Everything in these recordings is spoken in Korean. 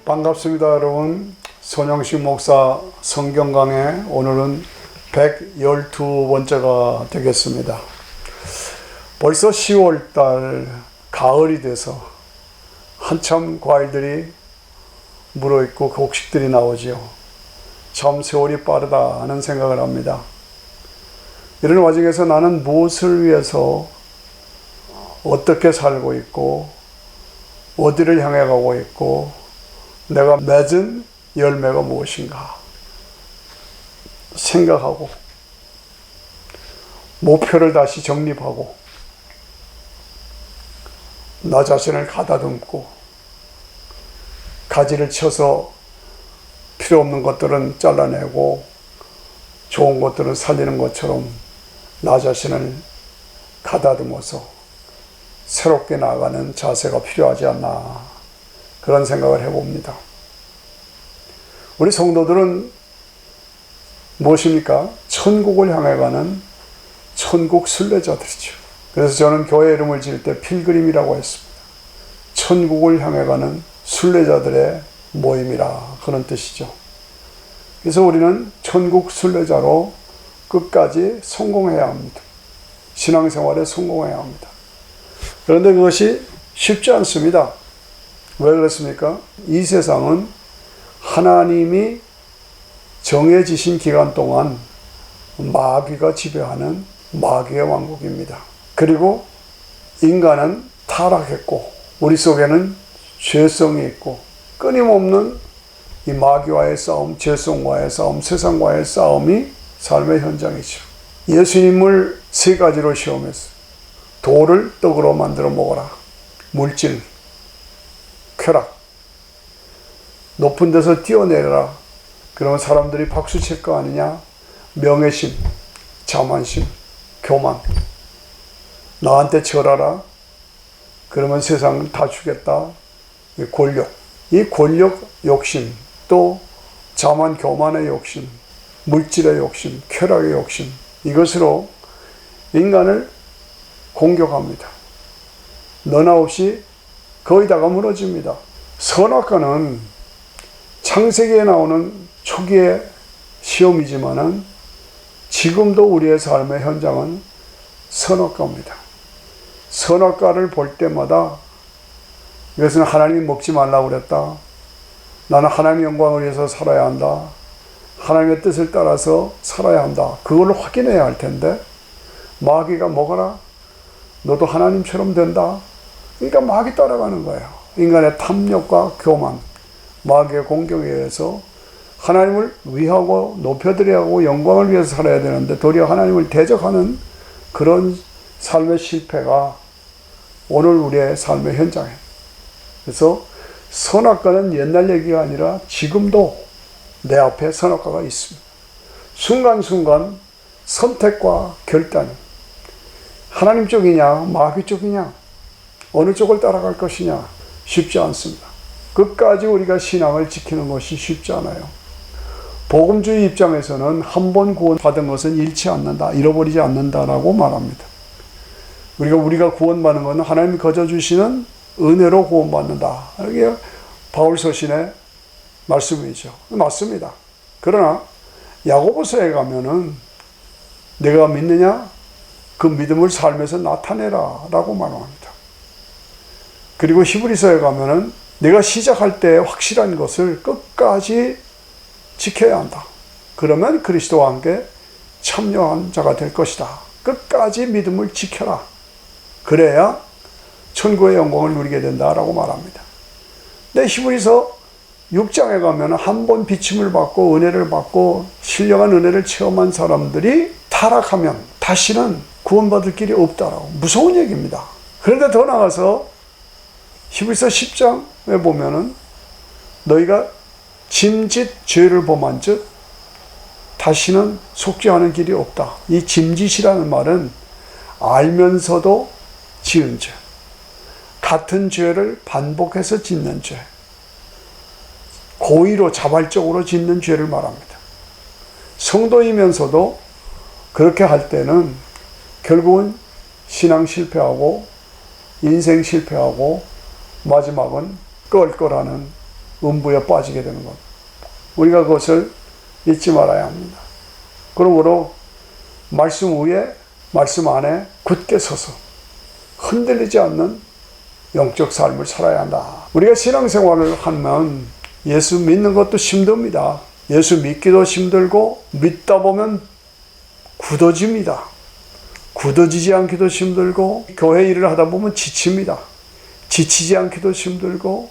반갑습니다, 여러분. 손영식 목사 성경 강해 오늘은 112번째가 되겠습니다. 벌써 10월달 가을이 돼서 한참 과일들이 물어있고 곡식들이 나오지요. 참 세월이 빠르다 하는 생각을 합니다. 이런 와중에서 나는 무엇을 위해서 어떻게 살고 있고 어디를 향해 가고 있고 내가 맺은 열매가 무엇인가 생각하고 목표를 다시 정립하고 나 자신을 가다듬고 가지를 쳐서 필요 없는 것들은 잘라내고 좋은 것들은 살리는 것처럼 나 자신을 가다듬어서 새롭게 나아가는 자세가 필요하지 않나, 그런 생각을 해봅니다. 우리 성도들은 무엇입니까? 천국을 향해 가는 천국 순례자들이죠. 그래서 저는 교회 이름을 지을 때 필그림이라고 했습니다. 천국을 향해 가는 순례자들의 모임이라, 그런 뜻이죠. 그래서 우리는 천국 순례자로 끝까지 성공해야 합니다. 신앙생활에 성공해야 합니다. 그런데 그것이 쉽지 않습니다. 왜 그렇습니까? 이 세상은 하나님이 정해지신 기간 동안 마귀가 지배하는 마귀의 왕국입니다. 그리고 인간은 타락했고 우리 속에는 죄성이 있고 끊임없는 이 마귀와의 싸움, 죄성과의 싸움, 세상과의 싸움이 삶의 현장이죠. 예수님을 세 가지로 시험했어요. 돌을 떡으로 만들어 먹어라. 물질, 쾌락, 높은 데서 뛰어내려라. 그러면 사람들이 박수 칠 거 아니냐? 명예심, 자만심, 교만. 나한테 절하라. 그러면 세상 다 주겠다. 권력. 이 권력 욕심, 또 자만 교만의 욕심, 물질의 욕심, 쾌락의 욕심, 이것으로 인간을 공격합니다. 너나 없이 거의 다가 무너집니다. 선악과는 창세기에 나오는 초기의 시험이지만은 지금도 우리의 삶의 현장은 선악과입니다. 선악과를 볼 때마다 이것은 하나님이 먹지 말라고 그랬다. 나는 하나님의 영광을 위해서 살아야 한다. 하나님의 뜻을 따라서 살아야 한다. 그걸 확인해야 할 텐데 마귀가 먹어라. 너도 하나님처럼 된다. 그러니까 마귀 따라가는 거예요. 인간의 탐욕과 교만, 마귀의 공격에 의해서 하나님을 위하고 높여드려야 하고 영광을 위해서 살아야 되는데 도리어 하나님을 대적하는 그런 삶의 실패가 오늘 우리의 삶의 현장이에요. 그래서 선악과는 옛날 얘기가 아니라 지금도 내 앞에 선악과가 있습니다. 순간순간 선택과 결단, 하나님 쪽이냐 마귀 쪽이냐 어느 쪽을 따라갈 것이냐 쉽지 않습니다. 끝까지 우리가 신앙을 지키는 것이 쉽지 않아요. 복음주의 입장에서는 한 번 구원받은 것은 잃지 않는다, 잃어버리지 않는다라고 말합니다. 우리가 구원받는 것은 하나님이 거저 주시는 은혜로 구원받는다. 이게 바울 서신의 말씀이죠. 맞습니다. 그러나 야고보서에 가면은 내가 믿느냐? 그 믿음을 삶에서 나타내라 라고 말합니다. 그리고 히브리서에 가면은 내가 시작할 때 확실한 것을 끝까지 지켜야 한다. 그러면 그리스도와 함께 참여한 자가 될 것이다. 끝까지 믿음을 지켜라. 그래야 천국의 영광을 누리게 된다라고 말합니다. 근데 히브리서 6장에 가면 한 번 비침을 받고 은혜를 받고 신령한 은혜를 체험한 사람들이 타락하면 다시는 구원받을 길이 없다라고, 무서운 얘기입니다. 그런데 더 나아가서 히브리서 10장에 보면은 너희가 짐짓 죄를 범한 즉 다시는 속죄하는 길이 없다. 이 짐짓이라는 말은 알면서도 지은 죄, 같은 죄를 반복해서 짓는 죄, 고의로 자발적으로 짓는 죄를 말합니다. 성도이면서도 그렇게 할 때는 결국은 신앙 실패하고 인생 실패하고 마지막은 껄껄하는 음부에 빠지게 되는 겁니다. 우리가 그것을 잊지 말아야 합니다. 그러므로 말씀 위에 말씀 안에 굳게 서서 흔들리지 않는 영적 삶을 살아야 한다. 우리가 신앙생활을 하면 예수 믿는 것도 힘듭니다. 예수 믿기도 힘들고 믿다 보면 굳어집니다. 굳어지지 않기도 힘들고 교회 일을 하다 보면 지칩니다. 지치지 않기도 힘들고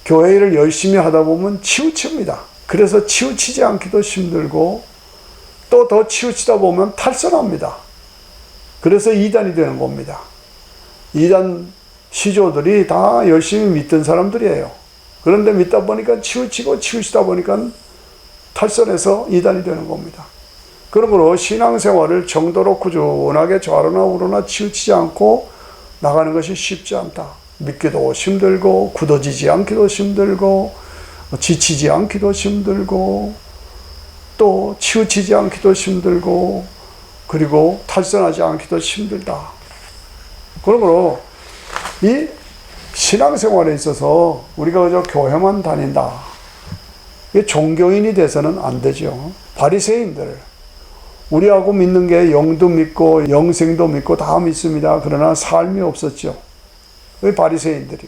교회 일을 열심히 하다 보면 치우칩니다. 그래서 치우치지 않기도 힘들고 또 더 치우치다 보면 탈선합니다. 그래서 이단이 되는 겁니다. 이단 시조들이 다 열심히 믿던 사람들이에요. 그런데 믿다 보니까 치우치다 보니까 탈선해서 이단이 되는 겁니다. 그러므로 신앙생활을 정도로 꾸준하게 좌로나 우로나 치우치지 않고 나가는 것이 쉽지 않다. 믿기도 힘들고 굳어지지 않기도 힘들고 지치지 않기도 힘들고 또 치우치지 않기도 힘들고 그리고 탈선하지 않기도 힘들다. 그러므로 이 신앙생활에 있어서 우리가 그저 교회만 다닌다. 이게 종교인이 돼서는 안 되죠. 바리새인들, 우리하고 믿는 게 영도 믿고 영생도 믿고 다 믿습니다. 그러나 삶이 없었죠. 왜 바리새인들이?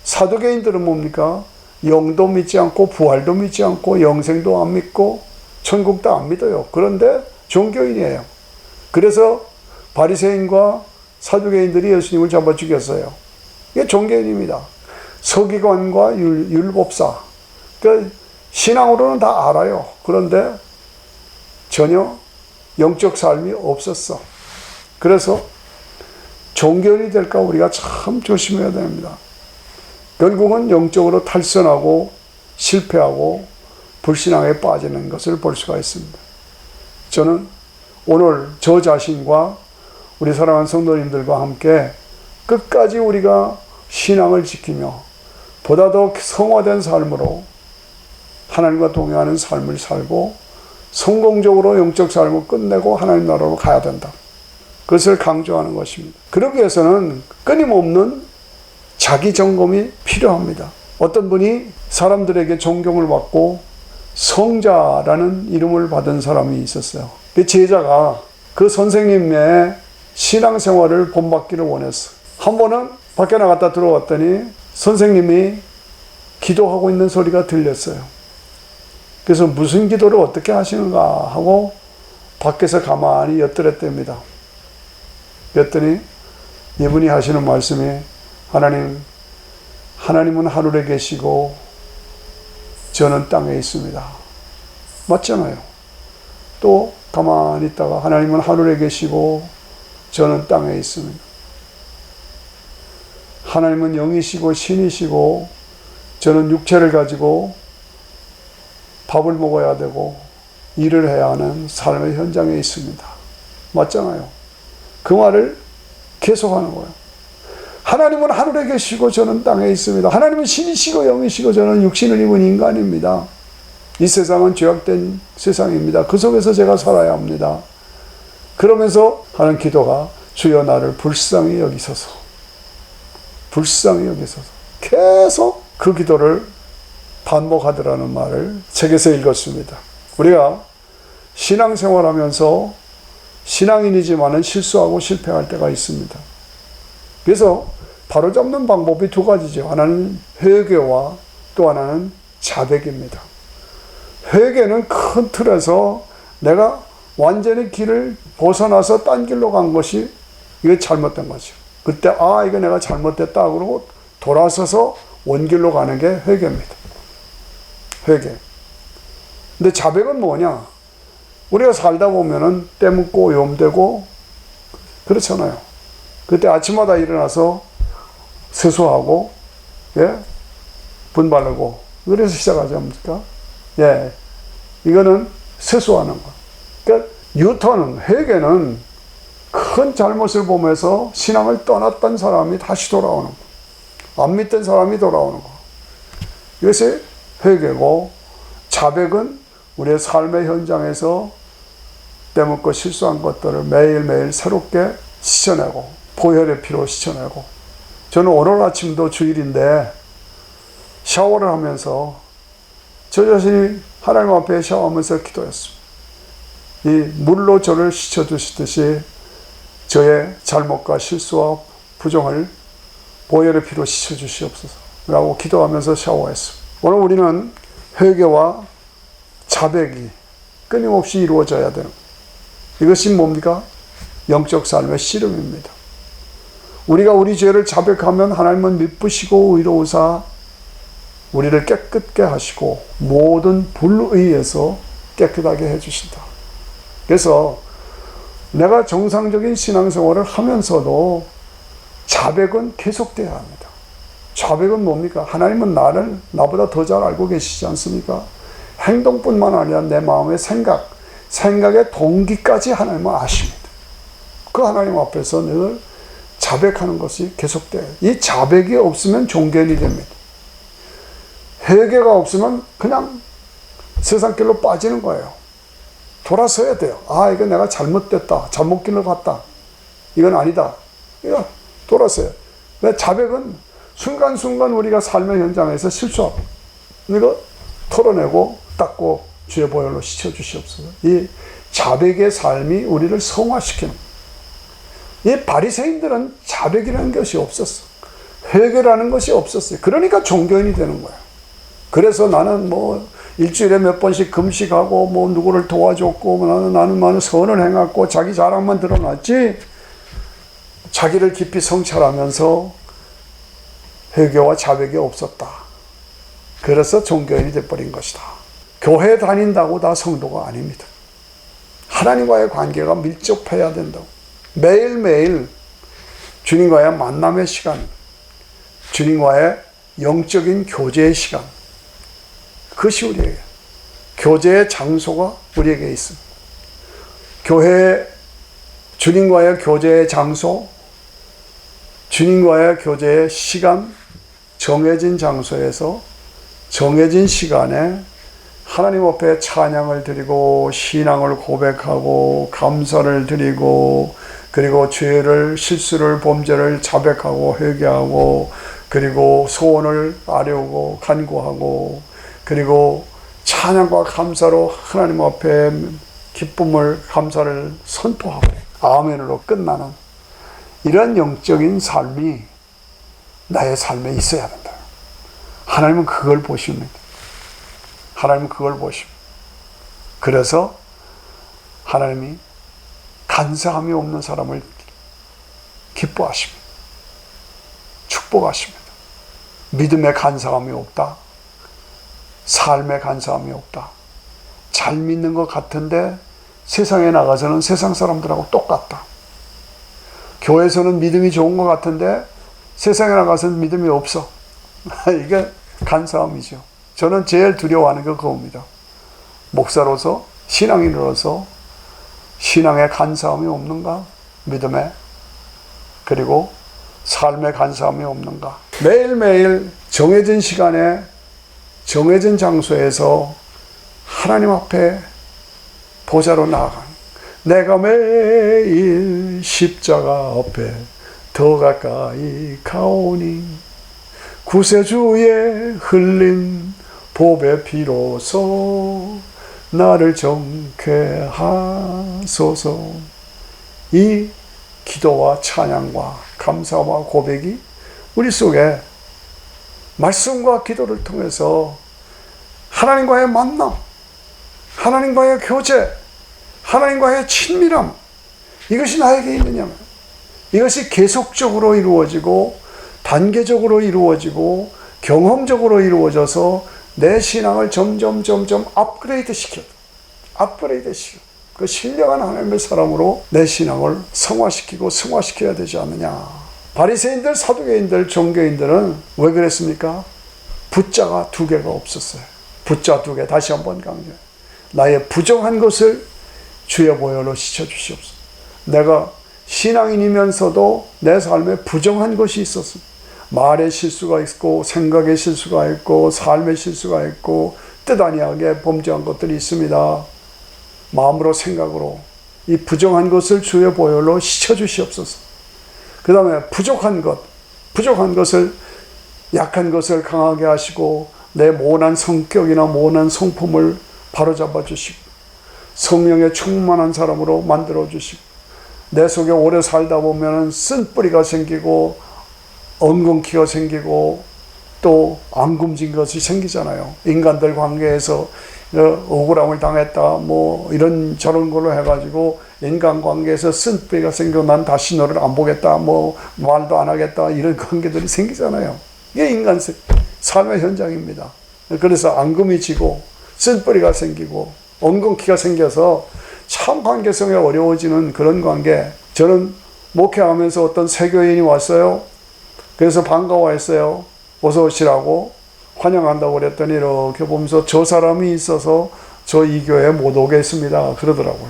사두개인들은 뭡니까? 영도 믿지 않고 부활도 믿지 않고 영생도 안 믿고 천국도 안 믿어요. 그런데 종교인이에요. 그래서 바리새인과 사두개인들이 예수님을 잡아 죽였어요. 이게 종교인입니다. 서기관과 율법사. 그러니까 신앙으로는 다 알아요. 그런데 전혀 영적 삶이 없었어. 그래서 종교인이 될까 우리가 참 조심해야 됩니다. 결국은 영적으로 탈선하고 실패하고 불신앙에 빠지는 것을 볼 수가 있습니다. 저는 오늘 저 자신과 우리 사랑하는 성도님들과 함께 끝까지 우리가 신앙을 지키며 보다 더 성화된 삶으로 하나님과 동행하는 삶을 살고 성공적으로 영적 삶을 끝내고 하나님 나라로 가야 된다. 그것을 강조하는 것입니다. 그러기 위해서는 끊임없는 자기 점검이 필요합니다. 어떤 분이 사람들에게 존경을 받고 성자라는 이름을 받은 사람이 있었어요. 그 제자가 그 선생님의 신앙생활을 본받기를 원했어. 한 번은 밖에 나갔다 들어왔더니 선생님이 기도하고 있는 소리가 들렸어요. 그래서 무슨 기도를 어떻게 하시는가 하고 밖에서 가만히 엿들었답니다. 엿더니 이분이 하시는 말씀이 하나님은 하늘에 계시고 저는 땅에 있습니다. 맞잖아요. 또 가만히 있다가 하나님은 하늘에 계시고 저는 땅에 있습니다. 하나님은 영이시고 신이시고 저는 육체를 가지고 밥을 먹어야 되고 일을 해야 하는 삶의 현장에 있습니다. 맞잖아요. 그 말을 계속하는 거예요. 하나님은 하늘에 계시고 저는 땅에 있습니다. 하나님은 신이시고 영이시고 저는 육신을 입은 인간입니다. 이 세상은 죄악된 세상입니다. 그 속에서 제가 살아야 합니다. 그러면서 하는 기도가 주여 나를 불쌍히 여기소서. 불쌍히 여기소서. 계속 그 기도를 반복하더라는 말을 책에서 읽었습니다. 우리가 신앙생활하면서 신앙인이지만은 실수하고 실패할 때가 있습니다. 그래서 바로잡는 방법이 두 가지죠. 하나는 회개와 또 하나는 자백입니다. 회개는 큰 틀에서 내가 완전히 길을 벗어나서 딴 길로 간 것이 이게 잘못된 거죠. 그때 이거 내가 잘못됐다 그러고 돌아서서 원길로 가는 게 회개입니다. 회개. 근데 자백은 뭐냐? 우리가 살다 보면은 때묻고 오염되고 그렇잖아요. 그때 아침마다 일어나서 세수하고 분발하고 그래서 시작하지 않습니까? 이거는 세수하는 거. 그러니까 뉴턴은 회개는 큰 잘못을 보면서 신앙을 떠났던 사람이 다시 돌아오는 거. 안 믿던 사람이 돌아오는 거. 이것이 회개고, 자백은 우리의 삶의 현장에서 때묻고 실수한 것들을 매일매일 새롭게 씻어내고 보혈의 피로 씻어내고, 저는 오늘 아침도 주일인데 샤워를 하면서 저 자신이 하나님 앞에 샤워하면서 기도했습니다. 이 물로 저를 씻어주시듯이 저의 잘못과 실수와 부정을 보혈의 피로 씻어주시옵소서 라고 기도하면서 샤워했습니다. 오늘 우리는 회개와 자백이 끊임없이 이루어져야 되는, 이것이 뭡니까? 영적 삶의 씨름입니다. 우리가 우리 죄를 자백하면 하나님은 미쁘시고 의로우사 우리를 깨끗게 하시고 모든 불의에서 깨끗하게 해주신다. 그래서 내가 정상적인 신앙생활을 하면서도 자백은 계속돼야 합니다. 자백은 뭡니까? 하나님은 나를 나보다 더 잘 알고 계시지 않습니까? 행동뿐만 아니라 내 마음의 생각의 동기까지 하나님은 아십니다. 그 하나님 앞에서 늘 자백하는 것이 계속돼요. 이 자백이 없으면 종견이 됩니다. 회개가 없으면 그냥 세상길로 빠지는 거예요. 돌아서야 돼요. 아, 이거 내가 잘못됐다. 잘못 길로 갔다. 이건 아니다. 이거 돌아서요. 자백은 순간순간 우리가 삶의 현장에서 실수하고 이거 털어내고 닦고 주의 보혈로 씻어주시옵소서. 이 자백의 삶이 우리를 성화시키는, 이 바리새인들은 자백이라는 것이 없었어. 회개라는 것이 없었어요. 그러니까 종교인이 되는 거야. 그래서 나는 뭐 일주일에 몇 번씩 금식하고 뭐 누구를 도와줬고 나는 많은 선을 행했고 자기 자랑만 드러났지, 자기를 깊이 성찰하면서 회개와 자백이 없었다. 그래서 종교인이 돼버린 것이다. 교회 다닌다고 다 성도가 아닙니다. 하나님과의 관계가 밀접해야 된다고. 매일매일 주님과의 만남의 시간, 주님과의 영적인 교제의 시간, 그것이 우리에게, 교제의 장소가 우리에게 있습니다. 교회, 주님과의 교제의 장소, 주님과의 교제의 시간, 정해진 장소에서 정해진 시간에 하나님 앞에 찬양을 드리고 신앙을 고백하고 감사를 드리고, 그리고 죄를, 실수를, 범죄를 자백하고 회개하고, 그리고 소원을 아뢰고 간구하고, 그리고 찬양과 감사로 하나님 앞에 기쁨을, 감사를 선포하고 아멘으로 끝나는 이런 영적인 삶이 나의 삶에 있어야 된다. 하나님은 그걸 보십니다. 하나님은 그걸 보십니다. 그래서 하나님이 간사함이 없는 사람을 기뻐하십니다. 축복하십니다. 믿음에 간사함이 없다. 삶에 간사함이 없다. 잘 믿는 것 같은데 세상에 나가서는 세상 사람들하고 똑같다. 교회에서는 믿음이 좋은 것 같은데 세상에 나가서는 믿음이 없어. 이게 간사함이죠. 저는 제일 두려워하는 게 그겁니다. 목사로서, 신앙인으로서 신앙에 간사함이 없는가? 믿음에, 그리고 삶에 간사함이 없는가? 매일매일 정해진 시간에 정해진 장소에서 하나님 앞에 보좌로 나아가는, 내가 매일 십자가 앞에 더 가까이 가오니 구세주의 흘린 보배 피로써 나를 정케 하소서. 이 기도와 찬양과 감사와 고백이 우리 속에 말씀과 기도를 통해서 하나님과의 만남, 하나님과의 교제, 하나님과의 친밀함, 이것이 나에게 있느냐, 이것이 계속적으로 이루어지고 단계적으로 이루어지고 경험적으로 이루어져서 내 신앙을 점점 업그레이드 시켜 그 신령한 하나님의 사람으로 내 신앙을 성화시키고 승화시켜야 되지 않느냐. 바리새인들, 사두개인들, 종교인들은 왜 그랬습니까? 붓자가 두 개가 없었어요. 붓자 두 개, 다시 한번 강조해요. 나의 부정한 것을 주의 보혈로 씻어주시옵소서. 내가 신앙인이면서도 내 삶에 부정한 것이 있었습니다. 말의 실수가 있고 생각의 실수가 있고 삶의 실수가 있고 뜻 아니하게 범죄한 것들이 있습니다. 마음으로 생각으로 이 부정한 것을 주의 보혈로 씻어주시옵소서. 그 다음에 부족한 것을 약한 것을 강하게 하시고 내 모난 성격이나 모난 성품을 바로잡아 주시고 성령의 충만한 사람으로 만들어 주시고 내 속에 오래 살다 보면 쓴뿌리가 생기고 엉겅퀴가 생기고 또 앙금진 것이 생기잖아요. 인간들 관계에서 억울함을 당했다 뭐 이런 저런 걸로 해가지고 인간관계에서 쓴뿌리가 생겨 난 다시 너를 안 보겠다 뭐 말도 안 하겠다 이런 관계들이 생기잖아요. 이게 인간 삶의 현장입니다. 그래서 앙금이 지고 쓴뿌리가 생기고 엉겅퀴가 생겨서 참 관계성이 어려워지는 그런 관계. 저는 목회하면서 어떤 세교인이 왔어요. 그래서 반가워했어요. 어서 오시라고 환영한다고 그랬더니 이렇게 보면서 저 사람이 있어서 저 이 교회에 못 오겠습니다 그러더라고요.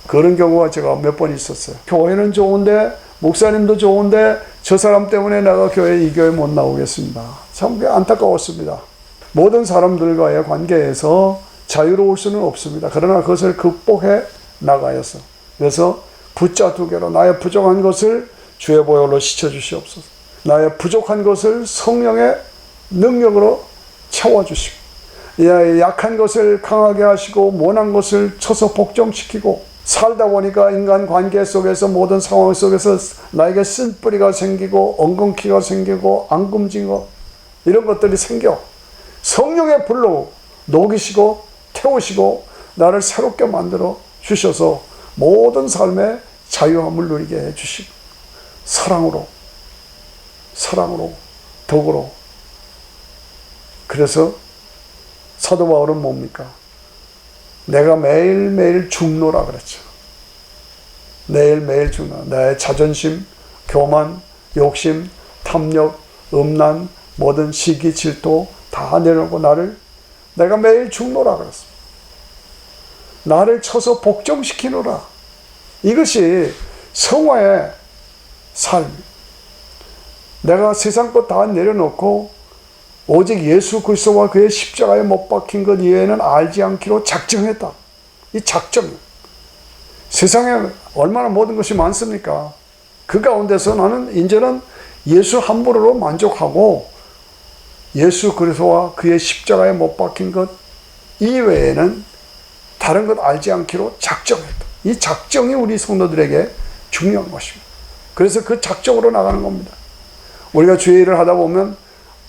그런 경우가 제가 몇 번 있었어요. 교회는 좋은데 목사님도 좋은데 저 사람 때문에 내가 이 교회에 못 나오겠습니다. 참 안타까웠습니다. 모든 사람들과의 관계에서 자유로울 수는 없습니다. 그러나 그것을 극복해 나가야서. 그래서 붓자 두 개로 나의 부족한 것을 주의 보혈로 씻어주시옵소서. 나의 부족한 것을 성령의 능력으로 채워주시고 약한 것을 강하게 하시고 모난 것을 쳐서 복종시키고 살다 보니까 인간 관계 속에서 모든 상황 속에서 나에게 쓴뿌리가 생기고 엉겅퀴가 생기고 앙금진 것 이런 것들이 생겨 성령의 불로 녹이시고 태우시고 나를 새롭게 만들어 주셔서 모든 삶의 자유함을 누리게 해주시고 사랑으로 덕으로. 그래서 사도 바울은 뭡니까? 내가 매일매일 죽노라 그랬죠. 매일매일 죽노라. 나의 자존심, 교만, 욕심, 탐욕, 음란, 모든 시기, 질투 다 내려놓고 내가 매일 죽노라 그랬습니다. 나를 쳐서 복종시키노라. 이것이 성화의 삶. 내가 세상 것 다 내려놓고 오직 예수 그리스도와 그의 십자가에 못 박힌 것 이외에는 알지 않기로 작정했다. 이 작정. 세상에 얼마나 모든 것이 많습니까? 그 가운데서 나는 이제는 예수 한 분으로 만족하고 예수 그리스도와 그의 십자가에 못 박힌 것 이외에는 다른 것 알지 않기로 작정했다. 이 작정이 우리 성도들에게 중요한 것입니다. 그래서 그 작정으로 나가는 겁니다. 우리가 주의 일을 하다 보면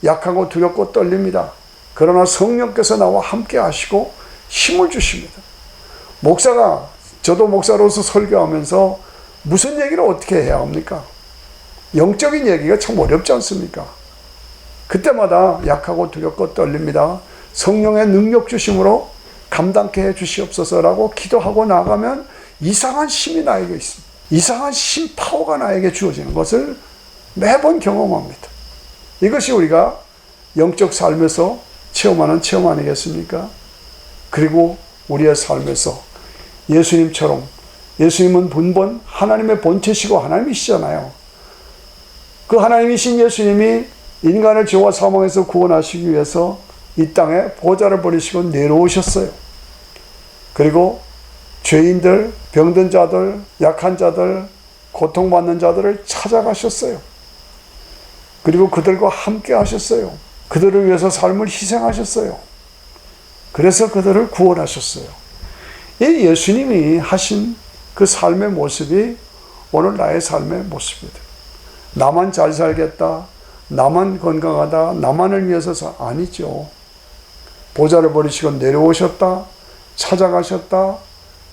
약하고 두렵고 떨립니다. 그러나 성령께서 나와 함께 하시고 힘을 주십니다. 저도 목사로서 설교하면서 무슨 얘기를 어떻게 해야 합니까? 영적인 얘기가 참 어렵지 않습니까? 그때마다 약하고 두렵고 떨립니다. 성령의 능력 주심으로 감당케 해 주시옵소서라고 기도하고 나가면 이상한 힘이 나에게 있습니다. 이상한 힘 파워가 나에게 주어지는 것을 매번 경험합니다. 이것이 우리가 영적 삶에서 체험하는 체험 아니겠습니까? 그리고 우리의 삶에서 예수님처럼 예수님은 분본 하나님의 본체시고 하나님이시잖아요. 그 하나님이신 예수님이 인간을 죄와 사망에서 구원하시기 위해서 이 땅에 보좌를 버리시고 내려오셨어요. 그리고 죄인들, 병든 자들, 약한 자들, 고통받는 자들을 찾아가셨어요. 그리고 그들과 함께 하셨어요. 그들을 위해서 삶을 희생하셨어요. 그래서 그들을 구원하셨어요. 이 예수님이 하신 그 삶의 모습이 오늘 나의 삶의 모습이다. 나만 잘 살겠다, 나만 건강하다, 나만을 위해서 아니죠. 보좌를 버리시고 내려오셨다, 찾아가셨다,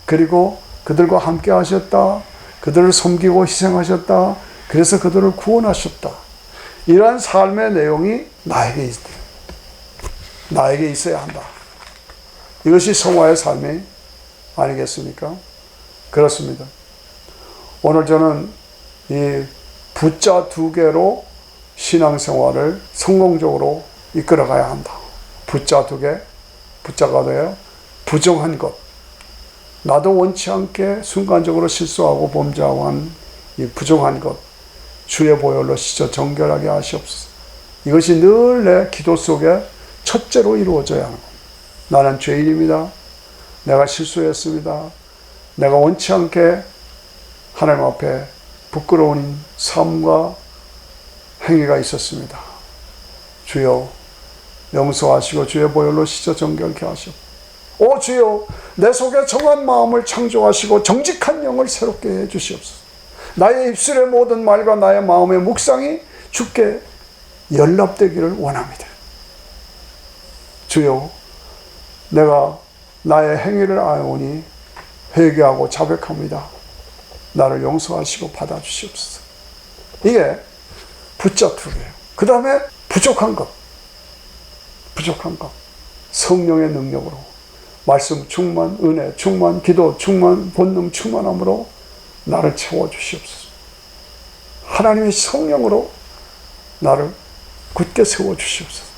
그리고 그들과 함께 하셨다, 그들을 섬기고 희생하셨다, 그래서 그들을 구원하셨다. 이러한 삶의 내용이 나에게 있어야 한다. 이것이 성화의 삶이 아니겠습니까? 그렇습니다. 오늘 저는 이 붓자 두 개로 신앙생활을 성공적으로 이끌어가야 한다. 붓자 두 개, 붓자가 뭐예요? 부정한 것. 나도 원치 않게 순간적으로 실수하고 범죄하고 한 이 부정한 것. 주의 보혈로 씻어 정결하게 하시옵소서. 이것이 늘 내 기도 속에 첫째로 이루어져야 하는 겁니다. 나는 죄인입니다. 내가 실수했습니다. 내가 원치 않게 하나님 앞에 부끄러운 삶과 행위가 있었습니다. 주여 용서하시고 주의 보혈로 씻어 정결케 하시옵소서. 오 주여 내 속에 정한 마음을 창조하시고 정직한 영을 새롭게 해 주시옵소서. 나의 입술의 모든 말과 나의 마음의 묵상이 주께 연락되기를 원합니다. 주여 내가 나의 행위를 아오니 회개하고 자백합니다. 나를 용서하시고 받아주시옵소서. 이게 붙잡투예요. 그 다음에 부족한 것. 성령의 능력으로 말씀 충만, 은혜 충만, 기도 충만, 본능 충만함으로 나를 채워주시옵소서. 하나님의 성령으로 나를 굳게 세워주시옵소서.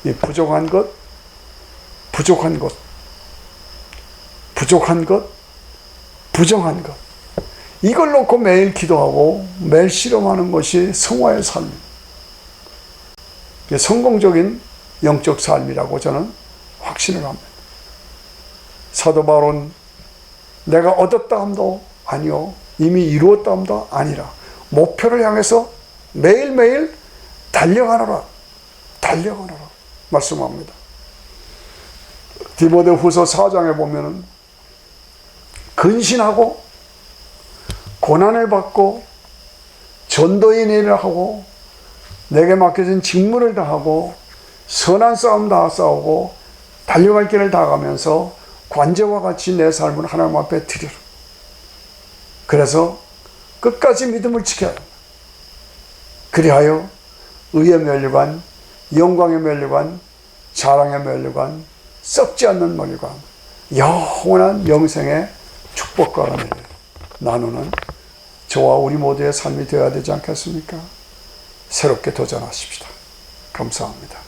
이 부족한 것, 이걸 놓고 매일 기도하고 매일 실험하는 것이 성화의 삶, 성공적인 영적 삶이라고 저는 확신을 합니다. 사도 바울은 내가 얻었다 함도 아니요 이미 이루었다 함도 아니라 목표를 향해서 매일매일 달려가노라 말씀합니다. 디모데후서 4장에 보면은 근신하고 고난을 받고 전도인 일을 하고 내게 맡겨진 직무를 다하고 선한 싸움 다 싸우고 달려갈 길을 다 가면서 관제와 같이 내 삶을 하나님 앞에 드리라. 그래서 끝까지 믿음을 지켜야 합니다. 그리하여 의의 면류관, 영광의 면류관, 자랑의 면류관, 썩지 않는 면류관, 영원한 영생의 축복과 은혜를 나누는 저와 우리 모두의 삶이 되어야 되지 않겠습니까? 새롭게 도전하십시다. 감사합니다.